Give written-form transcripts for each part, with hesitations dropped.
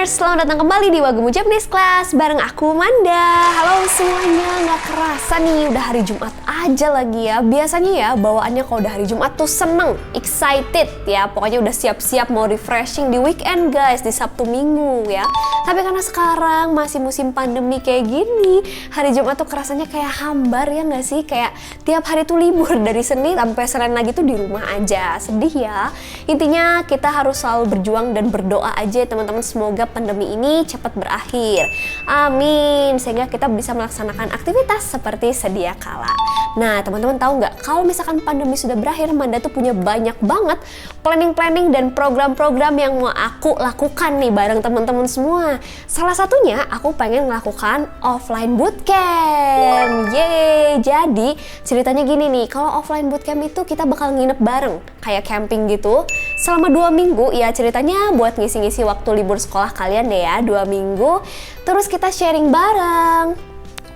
Learners, selamat datang kembali di Wagemu Japanese Class bareng aku Manda. Halo semuanya, nggak kerasa nih udah hari Jumat aja lagi ya. Biasanya ya bawaannya kalau udah hari Jumat tuh seneng, excited ya. Pokoknya udah siap-siap mau refreshing di weekend guys, di Sabtu Minggu ya. Tapi karena sekarang masih musim pandemi kayak gini, hari Jumat tuh kerasanya kayak hambar ya nggak sih? Kayak tiap hari tuh libur dari Senin sampai Senin lagi tuh di rumah aja. Sedih ya. Intinya kita harus selalu berjuang dan berdoa aja teman-teman, semoga pandemi ini cepat berakhir. Amin. Sehingga kita bisa melaksanakan aktivitas seperti sedia kala. Nah, teman-teman tahu nggak, kalau misalkan pandemi sudah berakhir, Manda tuh punya banyak banget planning-planning dan program-program yang mau aku lakukan nih bareng teman-teman semua. Salah satunya aku pengen melakukan offline bootcamp. Yeay. Jadi ceritanya gini nih, kalau offline bootcamp itu kita bakal nginep bareng kayak camping gitu selama 2 minggu ya, ceritanya buat ngisi-ngisi waktu libur sekolah kalian deh ya, 2 minggu. Terus kita sharing bareng,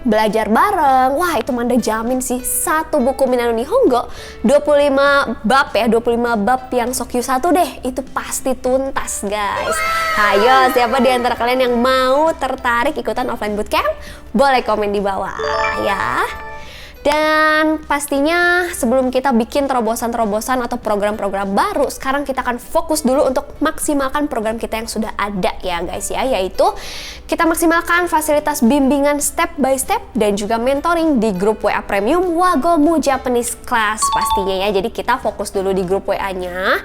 belajar bareng. Wah, itu Manda jamin sih, satu buku Minano Nihongo 25 bab ya, 25 bab yang Sokyu 1 deh, itu pasti tuntas guys. Ayo, siapa di antara kalian yang mau tertarik ikutan offline bootcamp? Boleh komen di bawah ya. Dan pastinya sebelum kita bikin terobosan-terobosan atau program-program baru, sekarang kita akan fokus dulu untuk maksimalkan program kita yang sudah ada ya guys ya, yaitu kita maksimalkan fasilitas bimbingan step by step dan juga mentoring di grup WA Premium Wagemu Japanese Class pastinya ya. Jadi kita fokus dulu di grup WA-nya.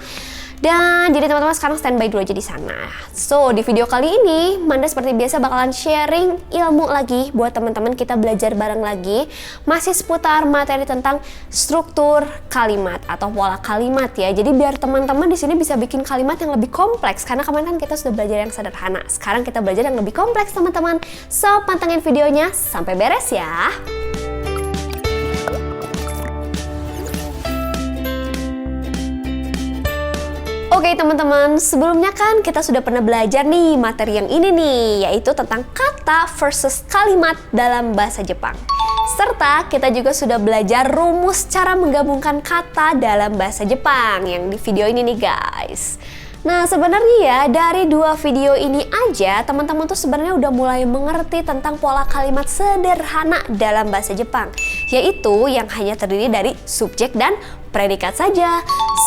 Dan jadi teman-teman sekarang standby dulu aja di sana. So, di video kali ini Manda seperti biasa bakalan sharing ilmu lagi buat teman-teman, kita belajar bareng lagi masih seputar materi tentang struktur kalimat atau pola kalimat ya. Jadi biar teman-teman di sini bisa bikin kalimat yang lebih kompleks, karena kemarin kan kita sudah belajar yang sederhana. Sekarang kita belajar yang lebih kompleks teman-teman. So, pantengin videonya sampai beres ya. Oke teman-teman, sebelumnya kan kita sudah pernah belajar nih materi yang ini nih, yaitu tentang kata versus kalimat dalam bahasa Jepang. Serta kita juga sudah belajar rumus cara menggabungkan kata dalam bahasa Jepang yang di video ini nih guys. Nah sebenarnya ya dari 2 video ini aja teman-teman tuh sebenarnya udah mulai mengerti tentang pola kalimat sederhana dalam bahasa Jepang, yaitu yang hanya terdiri dari subjek dan predikat saja.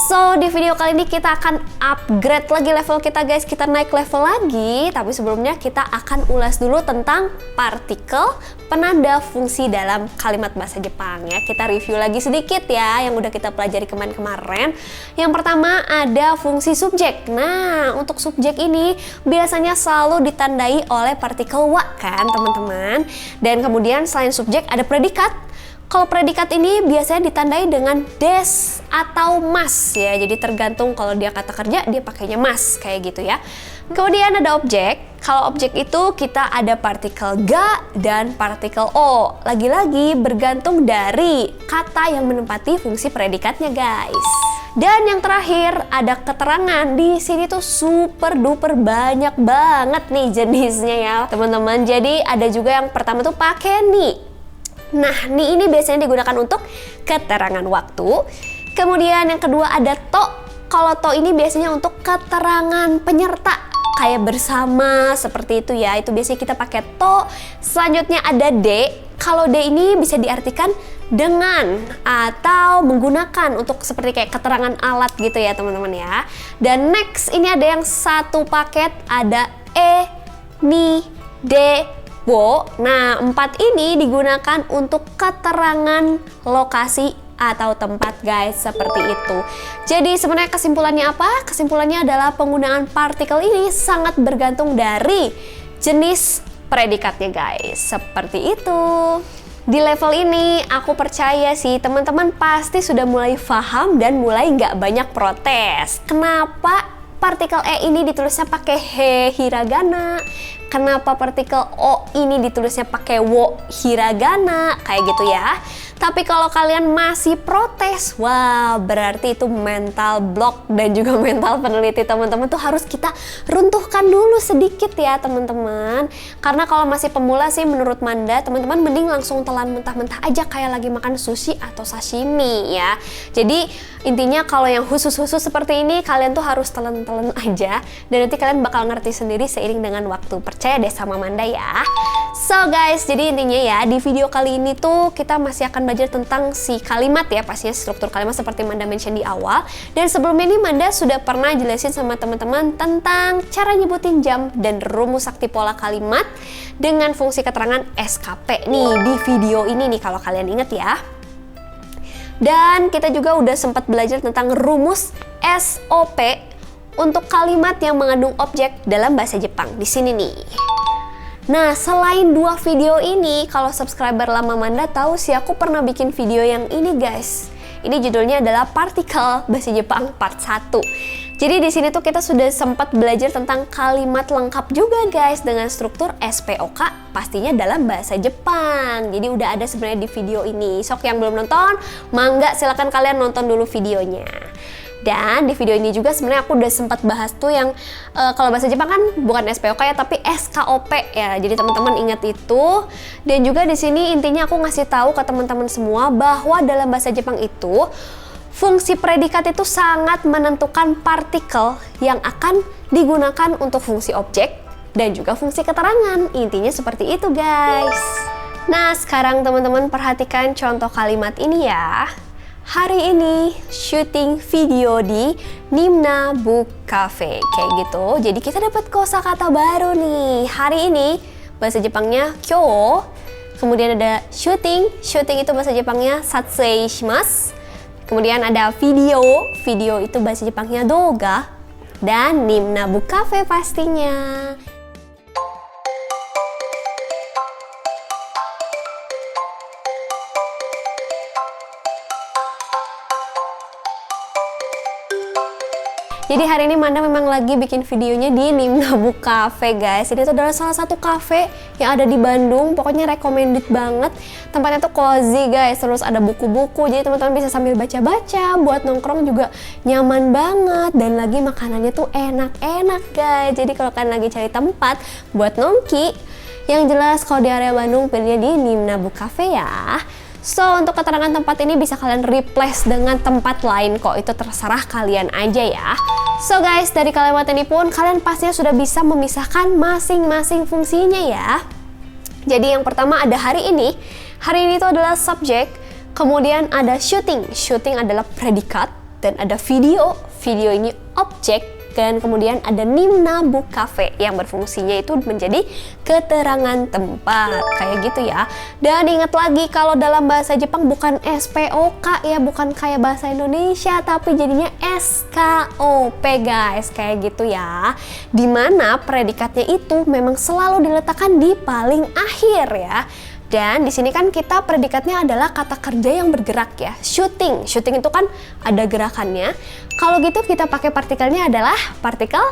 So di video kali ini kita akan upgrade lagi level kita guys, kita naik level lagi. Tapi sebelumnya kita akan ulas dulu tentang partikel, penanda, fungsi dalam kalimat bahasa Jepang ya. Kita review lagi sedikit ya yang udah kita pelajari kemarin-kemarin. Yang pertama ada fungsi subjek. Nah untuk subjek ini biasanya selalu ditandai oleh partikel wa kan teman-teman. Dan kemudian selain subjek ada predikat. Kalau predikat ini biasanya ditandai dengan des atau mas ya. Jadi tergantung, kalau dia kata kerja dia pakainya mas kayak gitu ya. Kemudian ada objek. Kalau objek itu kita ada partikel ga dan partikel o. Lagi-lagi bergantung dari kata yang menempati fungsi predikatnya guys. Dan yang terakhir ada keterangan. Di sini tuh super duper banyak banget nih jenisnya ya teman-teman. Jadi ada juga yang pertama tuh pakai ni. Nah, ni ini biasanya digunakan untuk keterangan waktu. Kemudian yang kedua ada to. Kalau to ini biasanya untuk keterangan penyerta, kayak bersama seperti itu ya. Itu biasanya kita pakai to. Selanjutnya ada de. Kalau de ini bisa diartikan dengan atau menggunakan untuk seperti kayak keterangan alat gitu ya teman-teman ya. Dan next ini ada yang satu paket, ada ni, de, wo. Nah, 4 ini digunakan untuk keterangan lokasi atau tempat guys, seperti itu. Jadi sebenarnya kesimpulannya apa? Kesimpulannya adalah penggunaan partikel ini sangat bergantung dari jenis predikatnya guys, seperti itu. Di level ini aku percaya sih teman-teman pasti sudah mulai paham dan mulai nggak banyak protes. Kenapa partikel e ini ditulisnya pakai he hiragana? kenapa partikel O ini ditulisnya pakai wo hiragana, kayak gitu ya. Tapi kalau kalian masih protes, wah berarti itu mental block dan juga mental peneliti teman-teman tuh harus kita runtuhkan dulu sedikit ya teman-teman. Karena kalau masih pemula sih menurut Manda, teman-teman mending langsung telan mentah-mentah aja kayak lagi makan sushi atau sashimi ya. Jadi intinya kalau yang khusus-khusus seperti ini kalian tuh harus telan-telan aja dan nanti kalian bakal ngerti sendiri seiring dengan waktu. Percaya deh sama Manda ya. So guys, jadi intinya ya di video kali ini tuh kita masih akan belajar tentang si kalimat ya, pastinya struktur kalimat seperti Manda mention di awal. Dan sebelumnya ini Manda sudah pernah jelasin sama teman-teman tentang cara nyebutin jam dan rumus sakti pola kalimat dengan fungsi keterangan SKP nih di video ini nih kalau kalian inget ya. Dan kita juga udah sempat belajar tentang rumus SOP untuk kalimat yang mengandung objek dalam bahasa Jepang di sini nih. Nah, selain dua video ini, kalau subscriber lama Manda tahu sih aku pernah bikin video yang ini guys. Ini judulnya adalah partikel bahasa Jepang part 1. Jadi di sini tuh kita sudah sempat belajar tentang kalimat lengkap juga guys dengan struktur SPOK pastinya dalam bahasa Jepang. Jadi udah ada sebenarnya di video ini. Sok yang belum nonton, mangga silakan kalian nonton dulu videonya. Dan di video ini juga sebenarnya aku udah sempat bahas tuh yang kalau bahasa Jepang kan bukan SPOK ya tapi SKOP ya. Jadi teman-teman ingat itu. Dan juga di sini intinya aku ngasih tahu ke teman-teman semua bahwa dalam bahasa Jepang itu fungsi predikat itu sangat menentukan partikel yang akan digunakan untuk fungsi objek dan juga fungsi keterangan. Intinya seperti itu guys. Nah, sekarang teman-teman perhatikan contoh kalimat ini ya. Hari ini syuting video di Nimna Book Cafe kayak gitu. Jadi kita dapat kosakata baru nih. Hari ini bahasa Jepangnya kyo. Kemudian ada syuting. Syuting itu bahasa Jepangnya satsei shimasu. Kemudian ada video. Video itu bahasa Jepangnya doga. Dan Nimna Book Cafe pastinya. Jadi hari ini Manda memang lagi bikin videonya di Nimna Book Cafe guys. Ini tuh adalah salah satu cafe yang ada di Bandung. Pokoknya recommended banget. Tempatnya tuh cozy guys. Terus ada buku-buku. Jadi teman-teman bisa sambil baca-baca. Buat nongkrong juga nyaman banget. Dan lagi makanannya tuh enak-enak guys. Jadi kalau kalian lagi cari tempat buat nongki, yang jelas kalau di area Bandung pilihnya di Nimna Book Cafe ya. So, untuk keterangan tempat ini bisa kalian replace dengan tempat lain kok. Itu terserah kalian aja ya. So guys, dari kalimat ini pun kalian pastinya sudah bisa memisahkan masing-masing fungsinya ya. Jadi yang pertama ada hari ini. Hari ini itu adalah subjek. Kemudian ada shooting. Shooting adalah predikat. Dan ada video. Video ini objek. Dan kemudian ada Nimna Book Cafe yang berfungsinya itu menjadi keterangan tempat kayak gitu ya. Dan ingat lagi kalau dalam bahasa Jepang bukan SPOK ya, bukan kayak bahasa Indonesia tapi jadinya SKOP guys, kayak gitu ya. Dimana predikatnya itu memang selalu diletakkan di paling akhir ya. Dan di sini kan kita predikatnya adalah kata kerja yang bergerak ya. Shooting. Shooting itu kan ada gerakannya. Kalau gitu kita pakai partikelnya adalah partikel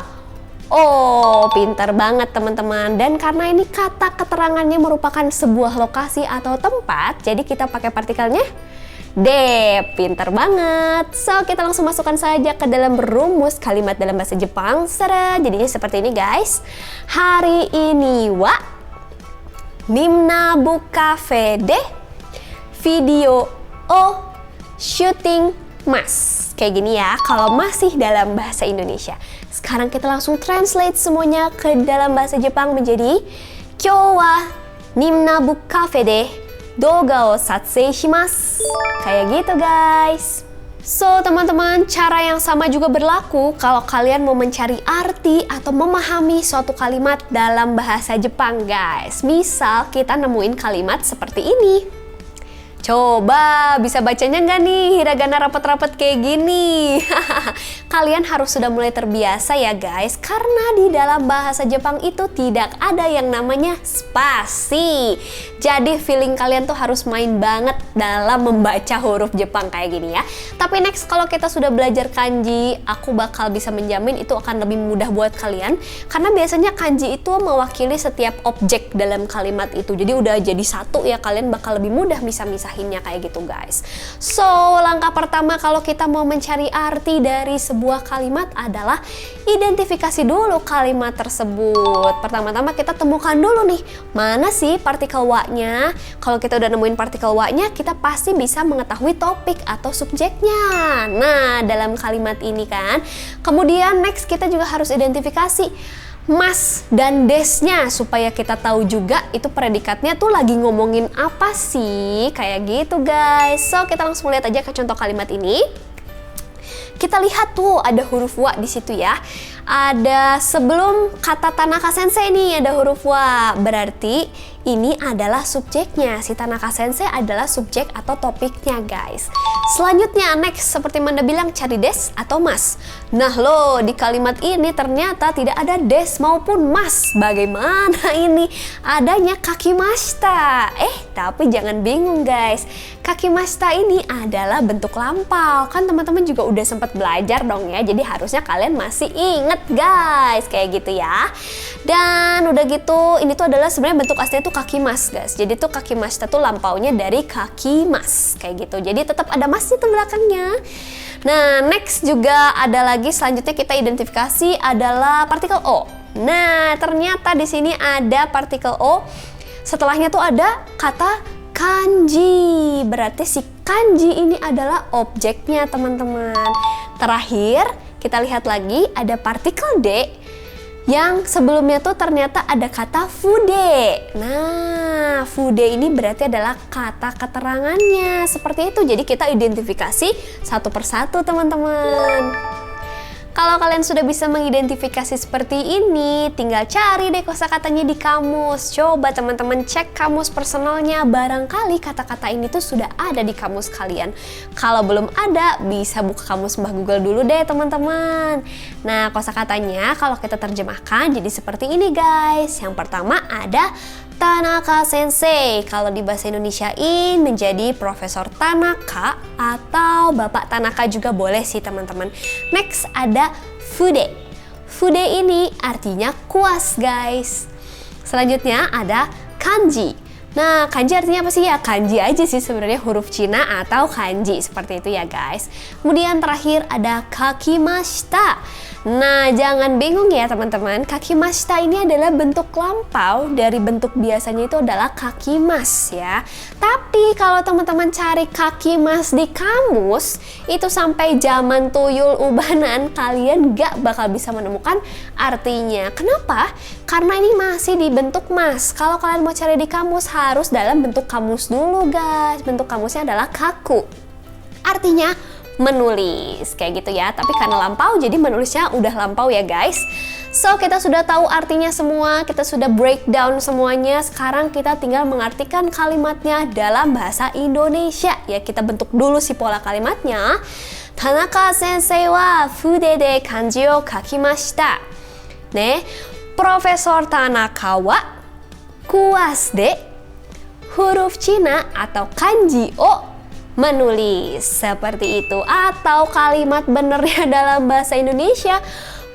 O. Pintar banget teman-teman. Dan karena ini kata keterangannya merupakan sebuah lokasi atau tempat, jadi kita pakai partikelnya D. Pintar banget. So, kita langsung masukkan saja ke dalam rumus kalimat dalam bahasa Jepang. Seret. Jadinya seperti ini guys. Hari ini wa Nimna Book Cafe de video o shooting mas. Kayak gini ya kalau masih dalam bahasa Indonesia. Sekarang kita langsung translate semuanya ke dalam bahasa Jepang menjadi Kyou wa Nimna Book Cafe de doga o satsei shimasu. Kayak gitu guys. So teman-teman, cara yang sama juga berlaku kalau kalian mau mencari arti atau memahami suatu kalimat dalam bahasa Jepang guys. Misal kita nemuin kalimat seperti ini. Coba bisa bacanya nggak nih hiragana rapat-rapat kayak gini? Kalian harus sudah mulai terbiasa ya guys, karena di dalam bahasa Jepang itu tidak ada yang namanya spasi. Jadi feeling kalian tuh harus main banget dalam membaca huruf Jepang kayak gini ya. Tapi next kalau kita sudah belajar kanji, aku bakal bisa menjamin itu akan lebih mudah buat kalian. Karena biasanya kanji itu mewakili setiap objek dalam kalimat itu. Jadi udah jadi satu ya, kalian bakal lebih mudah misah-misahinnya kayak gitu guys. So langkah pertama kalau kita mau mencari arti dari sebuah kalimat adalah identifikasi dulu kalimat tersebut. Pertama-tama kita temukan dulu nih, mana sih partikel wa-nya. Kalau kita udah nemuin partikel wa-nya, kita pasti bisa mengetahui topik atau subjeknya. Nah, dalam kalimat ini kan. Kemudian next kita juga harus identifikasi mas dan desnya supaya kita tahu juga itu predikatnya tuh lagi ngomongin apa sih, kayak gitu guys. So, kita langsung lihat aja ke contoh kalimat ini. Kita lihat tuh ada huruf wa di situ ya. Ada sebelum kata Tanaka Sensei nih ada huruf wa. Berarti ini adalah subjeknya. Si Tanaka Sensei adalah subjek atau topiknya guys. Selanjutnya next seperti Manda bilang cari des atau mas. Nah loh, di kalimat ini ternyata tidak ada des maupun mas. Bagaimana ini? Adanya kakimashita. Tapi jangan bingung guys. Kakimashita ini adalah bentuk lampau. Kan teman-teman juga udah sempat belajar dong ya. Jadi harusnya kalian masih inget guys. Kayak gitu ya. Dan udah gitu, ini tuh adalah sebenarnya bentuk aslinya tuh kakimas guys. Jadi tuh kakimashita tuh lampaunya dari kakimas. Kayak gitu. Jadi tetap ada mas itu belakangnya. Nah, next juga ada lagi selanjutnya kita identifikasi adalah partikel O. Nah, ternyata di sini ada partikel O. Setelahnya tuh ada kata kanji. Berarti si kanji ini adalah objeknya, teman-teman. Terakhir, kita lihat lagi ada partikel D. Yang sebelumnya tuh ternyata ada kata fude. Nah, fude ini berarti adalah kata keterangannya. Seperti itu, jadi kita identifikasi satu persatu teman-teman. Kalau kalian sudah bisa mengidentifikasi seperti ini, tinggal cari deh kosakatanya di kamus. Coba teman-teman cek kamus personalnya, barangkali kata-kata ini tuh sudah ada di kamus kalian. Kalau belum ada, bisa buka kamus Mbah Google dulu deh teman-teman. Nah, kosakatanya kalau kita terjemahkan jadi seperti ini guys. Yang pertama ada Tanaka Sensei. Kalau di bahasa Indonesiain menjadi Profesor Tanaka atau Bapak Tanaka juga boleh sih teman-teman. Next ada fude. Fude ini artinya kuas guys. Selanjutnya ada kanji. Nah, kanji artinya apa sih ya? Kanji aja sih sebenarnya, huruf Cina atau kanji seperti itu ya guys. Kemudian terakhir ada kakimashita. Nah, jangan bingung ya teman-teman, kakimashita ini adalah bentuk lampau dari bentuk biasanya itu adalah kakimas ya. Tapi kalau teman-teman cari kakimas di kamus, itu sampai zaman tuyul ubanan kalian gak bakal bisa menemukan artinya. Kenapa? Karena ini masih di bentuk mas. Kalau kalian mau cari di kamus harus dalam bentuk kamus dulu guys. Bentuk kamusnya adalah kaku. Artinya menulis kayak gitu ya, tapi karena lampau jadi menulisnya udah lampau ya guys. So kita sudah tahu artinya semua, kita sudah breakdown semuanya. Sekarang kita tinggal mengartikan kalimatnya dalam bahasa Indonesia ya. Kita bentuk dulu si pola kalimatnya. Tanaka Sensei wa fude de kanji o kakimashita. Profesor Tanaka wa kuas de huruf Cina atau kanji o menulis, seperti itu. Atau kalimat benernya dalam bahasa Indonesia,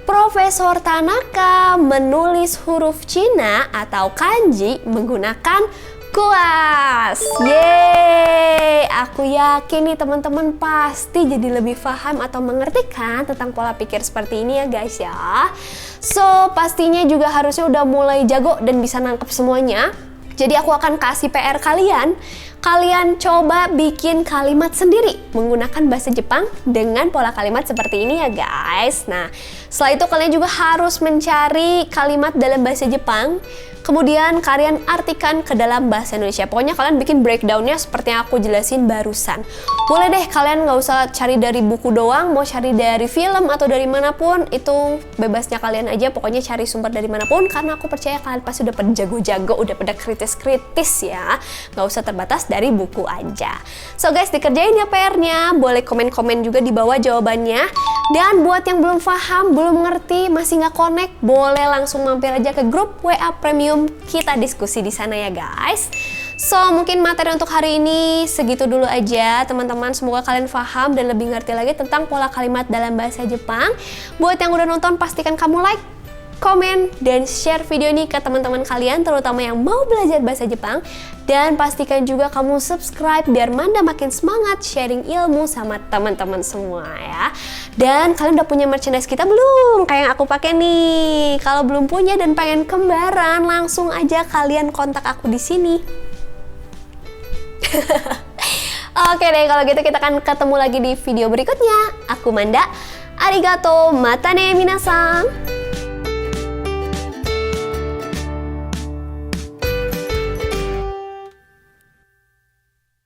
Profesor Tanaka menulis huruf Cina atau kanji menggunakan kuas. Yeay, aku yakin nih teman-teman pasti jadi lebih paham atau mengerti kan tentang pola pikir seperti ini ya guys ya. So pastinya juga harusnya udah mulai jago dan bisa nangkep semuanya. Jadi aku akan kasih PR kalian. Kalian coba bikin kalimat sendiri menggunakan bahasa Jepang dengan pola kalimat seperti ini ya guys. Nah, setelah itu kalian juga harus mencari kalimat dalam bahasa Jepang. Kemudian kalian artikan ke dalam bahasa Indonesia. Pokoknya kalian bikin breakdownnya seperti yang aku jelasin barusan. Boleh deh kalian nggak usah cari dari buku doang, mau cari dari film atau dari manapun, itu bebasnya kalian aja. Pokoknya cari sumber dari manapun, karena aku percaya kalian pasti udah pada jago-jago, udah pada kritis-kritis ya. Nggak usah terbatas dari buku aja. So guys, dikerjain ya PR-nya. Boleh komen-komen juga di bawah jawabannya. Dan buat yang belum paham, belum ngerti, masih nggak connect, boleh langsung mampir aja ke grup WA Premium, kita diskusi di sana ya guys. So, mungkin materi untuk hari ini segitu dulu aja teman-teman. Semoga kalian paham dan lebih ngerti lagi tentang pola kalimat dalam bahasa Jepang. Buat yang udah nonton, pastikan kamu like, komen, dan share video ini ke teman-teman kalian, terutama yang mau belajar bahasa Jepang. Dan pastikan juga kamu subscribe biar Manda makin semangat sharing ilmu sama teman-teman semua ya. Dan kalian udah punya merchandise kita belum? Kayak yang aku pakai nih. Kalau belum punya dan pengen kembaran, langsung aja kalian kontak aku di sini. Oke deh, kalau gitu kita akan ketemu lagi di video berikutnya. Aku Manda. Arigato, mata ne minasan.